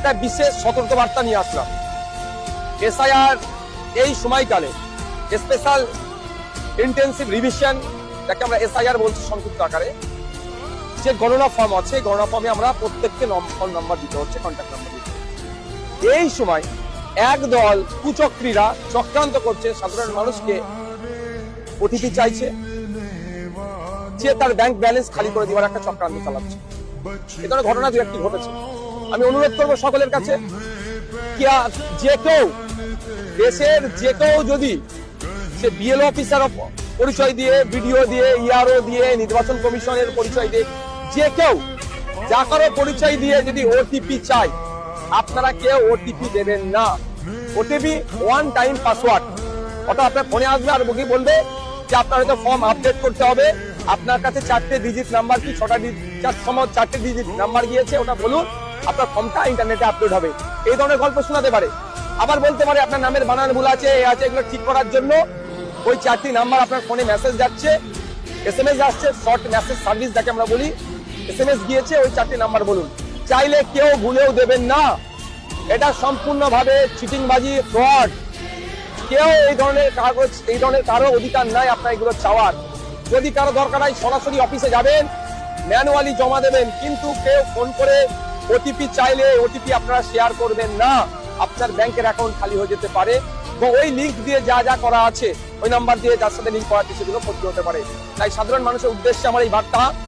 একটা বিশেষ সতর্কবার্তা নিয়ে আসলাম। এসআইআর এই সময়কালে স্পেশাল ইন্টেন্সিভ রিভিশন, যাকে আমরা এসআইআর বলছি সংক্ষিপ্ত আকারে, যে গণনা ফর্ম আছে, গণনা ফর্মে আমরা প্রত্যেককে ফোন নাম্বার দিতে হচ্ছে, কন্ট্যাক্ট নাম্বার দিতে হচ্ছে। এই সময় একদল কুচক্রীরা চক্রান্ত করছে, সাধারণ মানুষকে ওটিপি চাইছে, যে তার ব্যাংক ব্যালেন্স খালি করে দেওয়ার একটা চক্রান্ত চালাচ্ছে। এ ধরনের ঘটনা দু একটি ঘটেছে। আমি অনুরোধ করবো সকলের কাছে, যে কেউ দেশের যে কেউ যদি সে বিএলও অফিসার পরিচয় দিয়ে, বিডিও দিয়ে, ইআরও দিয়ে, নির্বাচন কমিশনের পরিচয় দিয়ে, যে কেউ যা কারো পরিচয় দিয়ে যদি ওটিপি চাই, আপনারা কেউ ওটিপি দেবেন না। ওটিপি ওয়ান টাইম পাসওয়ার্ড, ওটা আপনার ফোনে আসবে আর মুখে বলবে যে আপনার হয়তো ফর্ম আপডেট করতে হবে, আপনার কাছে 4টে ডিজিট নাম্বার কি 4টে ডিজিট নাম্বার গিয়েছে, ওটা বলুন, আপনার ফর্মটা ইন্টারনেটে আপলোড হবে। এই ধরনের গল্প শোনাতে পারে। আবার বলতে পারে আপনার নামের বানান ভুল আছে, এগুলো ঠিক করার জন্য ওই 4টি নাম্বার আপনার ফোনে মেসেজ যাচ্ছে, এসএমএস যাচ্ছে, শর্ট মেসেজ সার্ভিস যাকে আমরা বলি, এসএমএস গিয়েছে, ওই 4টি নাম্বার বলুন। চাইলে কেউ ভুলেও দেবেন না, এটা সম্পূর্ণভাবে চিটিংবাজি, ফ্রড। কেউ এই ধরনের কারো অধিকার নাই আপনার এগুলো চাওয়ার। যদি কারো দরকার হয় সরাসরি অফিসে যাবেন, ম্যানুয়ালি জমা দেবেন, কিন্তু কেউ ফোন করে ওটিপি চাইলে ওটিপি আপনারা শেয়ার করবেন না। আপনার ব্যাংকের অ্যাকাউন্ট খালি হয়ে যেতে পারে, এবং ওই লিঙ্ক দিয়ে যা যা করা আছে, ওই নাম্বার দিয়ে যার সাথে লিঙ্ক করা আছে সেগুলো ক্ষতি হতে পারে। তাই সাধারণ মানুষের উদ্দেশ্যে আমার এই বার্তা।